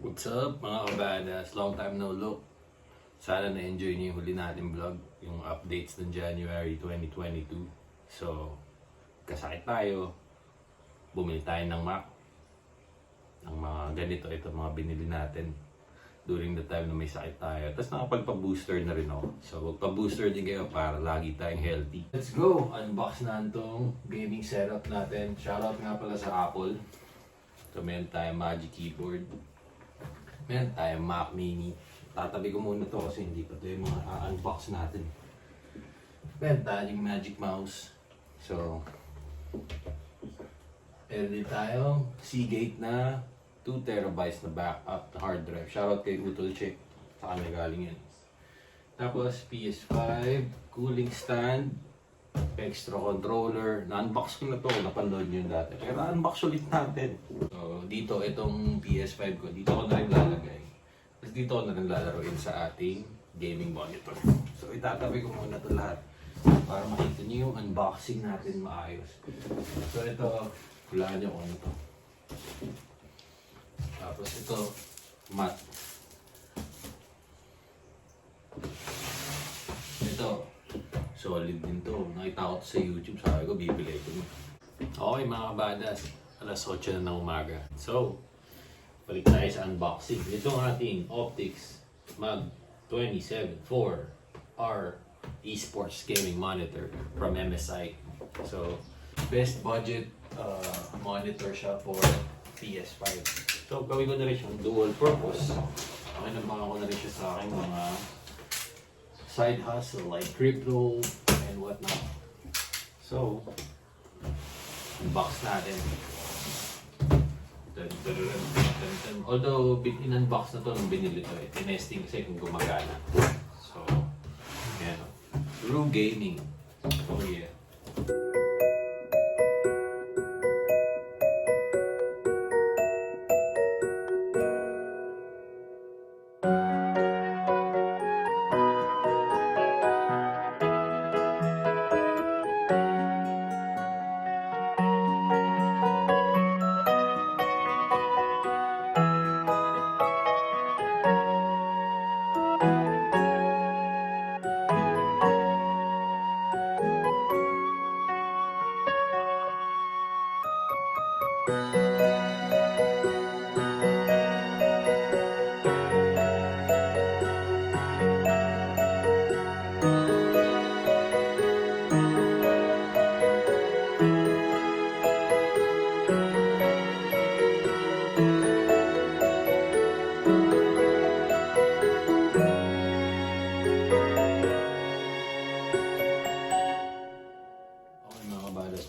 What's up mga kabadas? Long time no look. Sana na-enjoy niyo yung huli natin vlog, yung updates ng January 2022. So, kasakit tayo. Bumili tayo ng Mac. Ng mga ganito, ito mga binili natin during the time na may sakit tayo. Tapos nakapagpa-booster na rin ako. So, magpa-booster din kayo para lagi tayong healthy. Let's go! Unbox na itong gaming setup natin. Shoutout nga pala sa Apple. So, meron tayong Magic Keyboard. Meron tayong Mac Mini. Tatabi ko muna to kasi hindi pa ito yung mga unbox natin. Meron tayong Magic Mouse. So, meron din tayong Seagate na 2TB na backup na hard drive. Shoutout kay Utol Check. Sa kanya galing yun. Tapos PS5, cooling stand, extra controller. Na-unbox ko na to. Napanood nyo yun dati. Pero na-unbox ulit natin. So, dito itong PS5 ko. Dito ko na rin lalagay. Tapos dito ko na rin lalaroin sa ating gaming monitor. So, itatabi ko muna ito lahat. Para makita nyo yung unboxing natin maayos. So, ito, hulaan nyo kung ano to. Tapos ito, mat. Ito, solid din to. Nakita ko to sa YouTube, sabi ko bibili ko. Okay mga kabadas, alas 8 na ng umaga. So, balik tayo sa unboxing. Ito ang ating Optix Mag 274R Esports Gaming Monitor from MSI. So, best budget monitor siya for PS5. So, gawin ko na rin siyang dual purpose. Okay, nabangan ko na rin siya sa aking mga side hustle like crypto and whatnot. So, unbox natin. Although, in-unbox na to nung binili to. Tinesting kasi kung gumagana. So, yan. True gaming. Oh yeah.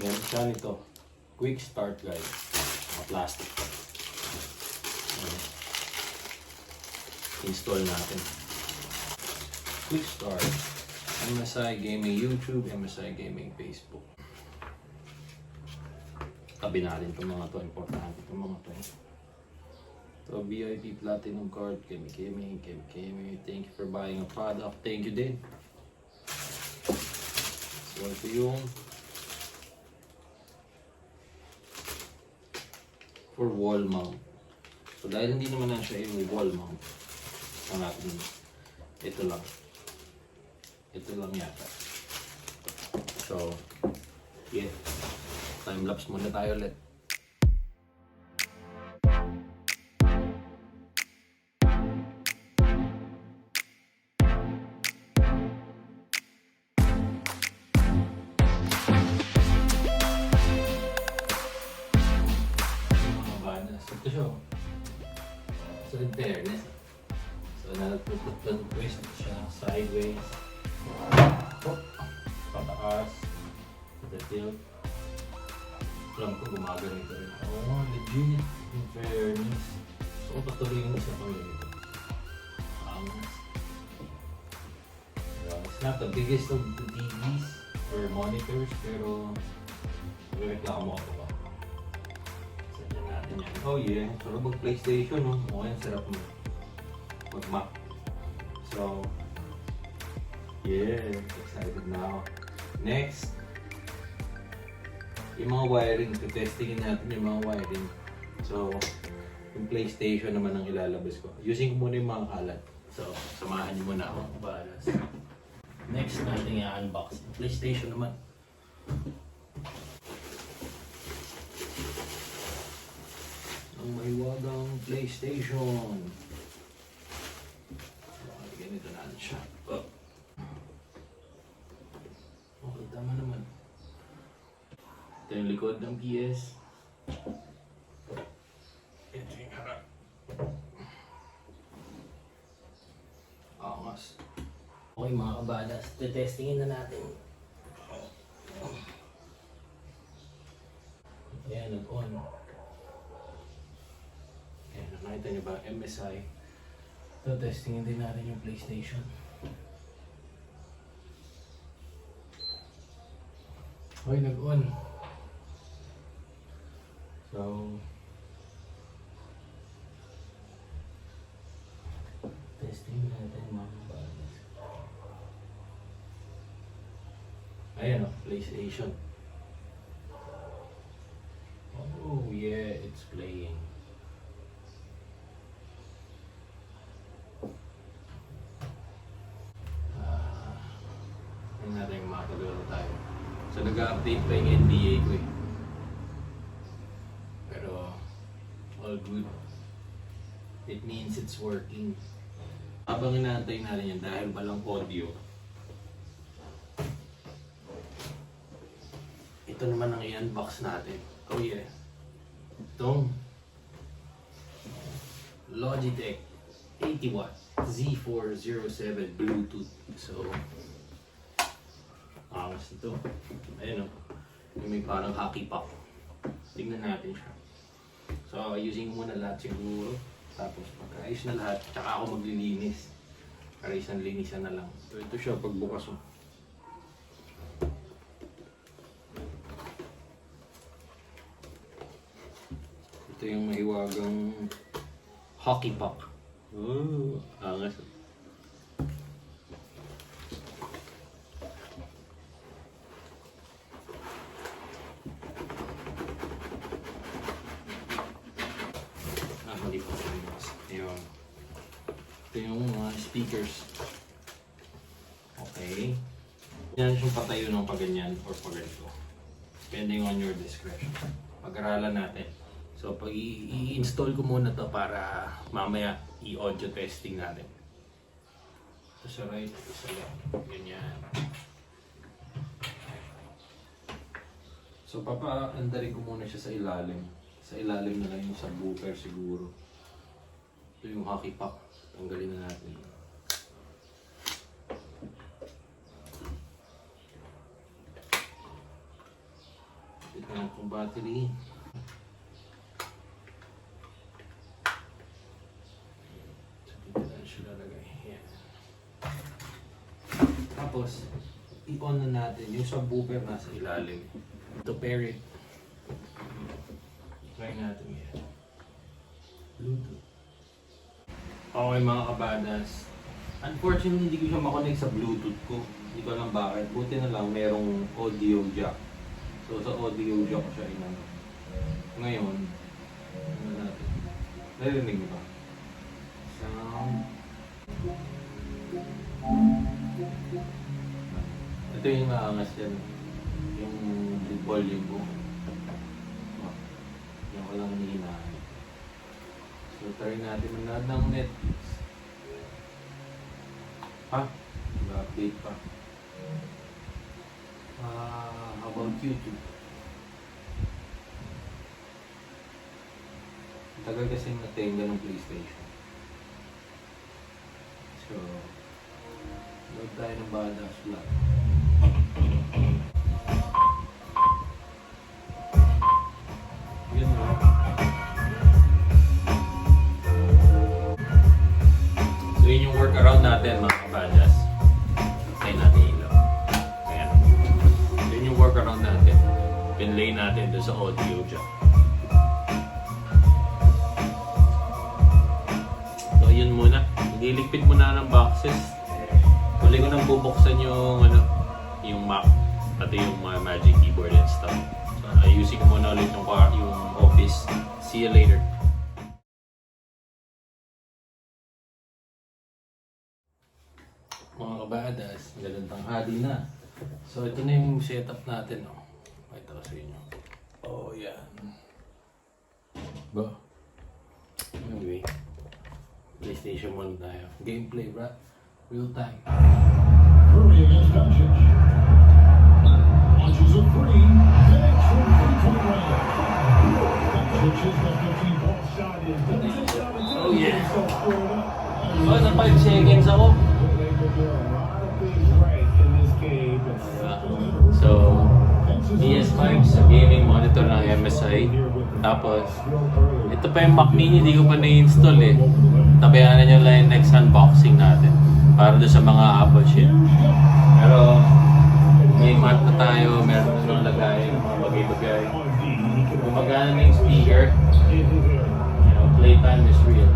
Meron siya nito. Quick start guide. Mga plastic. Install natin. Quick start. MSI Gaming YouTube, MSI Gaming Facebook. Tabi natin itong mga to. Importante itong mga to. So, VIP Platinum Card, Kemi. Thank you for buying a product. Thank you din. So, ito yung for wall mount. So dahil hindi naman na siya yung wall mount, ang ating ito lang yata. So yeah, time lapse muna tayo ulit. Ito siya. So in fairness, so twist siya sideways, pataas, the tilt. Alam ko gumaganito rin. Oh, legit. In fairness. So patuloy yung isa pang ganito. Angas. It's not the biggest of the TVs or monitors, pero reklamo ako ba? Oh yeah, sarap mag PlayStation, no? Oh, yan, sarap mag Mac. So, yeah, excited now. Next, yung mga wiring, testingin natin yung mga wiring. So, Yung PlayStation naman ang ilalabas ko. Using ko muna yung mga kalat. So, samahan niyo muna ako. Balas. Next natin i-unbox. PlayStation naman. Ang may wagang PlayStation. Ganito na siya. Oh. Okay, tama naman. Ito yung likod ng PS. Ito yung harap. Angas. Okay mga kabadas, testingin na natin. Ayan, nag-on. Ayan, nakita nyo ba? MSI. So, testingin din natin yung PlayStation. Okay, nag-on. So, testing natin mga kabadas. Ayan o, PlayStation. Oh yeah, it's playing. Tingnan natin yung makakalaro tayo. So nag-update pa yung NBA ko eh. Pero all good. It means it's working. Habang inaantay natin yan dahil walang audio. Ito naman ang i-unbox natin. Oh yeah. Itong Logitech 80W Z407 Bluetooth. So, angas ito. Ayan o. May parang hockey puck. Tingnan natin siya. So, using muna lahat siguro. Tapos pagkaayos na lahat, tsaka ako maglilinis. Para isang linisan na lang. So, ito siya pagbukas mo. Ito yung mahiwagang hockey puck. Oh, angas. Mali po sa limas. Ito yung mga speakers. Okay. Yan yung patayo ng paganyan or paganito. Depending on your discretion. Pag-aralan natin. So, pag i-install ko muna to para mamaya i-audio testing natin. Ito sa right, ito sa left. Ganyan. So, papaandarin ko muna siya sa ilalim. Sa ilalim na lang yung subwoofer siguro. Ito yung hockey puck. Tanggalin na natin. Ito na itong battery. Tapos, i-on na natin yung subwoofer nasa ilalim. To pair it. Try natin yan. Bluetooth. Okay mga kabadas. Unfortunately, hindi ko siya makonect sa Bluetooth ko. Hindi ko alam bakit. Buti na lang merong audio jack. So sa audio jack siya inano. Ngayon, ano natin? Narinig mo ba? Sound. Ito yung maangas yan. Yung volume ko. Yung walang hinahin. So try natin manood ng Netflix. Ha? Nag-update pa. How about YouTube? Tagal kasing natenga ng PlayStation. So, load tayo ng badass vlog. Yun mo. So yun yung workaround natin mga kabadas. Tayo natin ilaw. Ayan. So yun yung workaround natin. Pinlay natin doon sa audio jack. So yun muna. Nililigpit muna ng boxes. Huli ko nang bubuksan yung yung Mac, pati yung Magic Keyboard and stuff. So ayusin ko muna ulit yung office. See you later. Mga kabadas, magandang tanghali na. So ito na yung setup natin. Oh. Pakita ko sa inyo. Oh, yan. Ba? Anyway, PlayStation 1 tayo. Gameplay, bro. Real time. Curry against Doncic. Launches a three. Connects from three-point range. Doncic's left 15 ball shot is done. Oh, yeah. Oh, na 5 seconds ako. They will do a lot of things right in this game. So, PS5 sa gaming monitor ng MSI. Tapos, ito pa yung Mac Mini, hindi ko pa na-install eh. Tabayanan nyo lang yung next unboxing natin. Para doon sa mga Apple shit. Pero, may mat na tayo, meron na nung lagay, mga bagay-bagay. Gumagana na yung speaker. You know, playtime is real.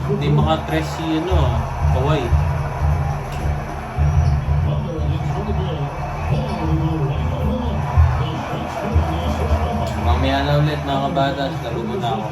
Hindi makatress si kaway. Mamaya na ulit mga kabatas, laro muna ako.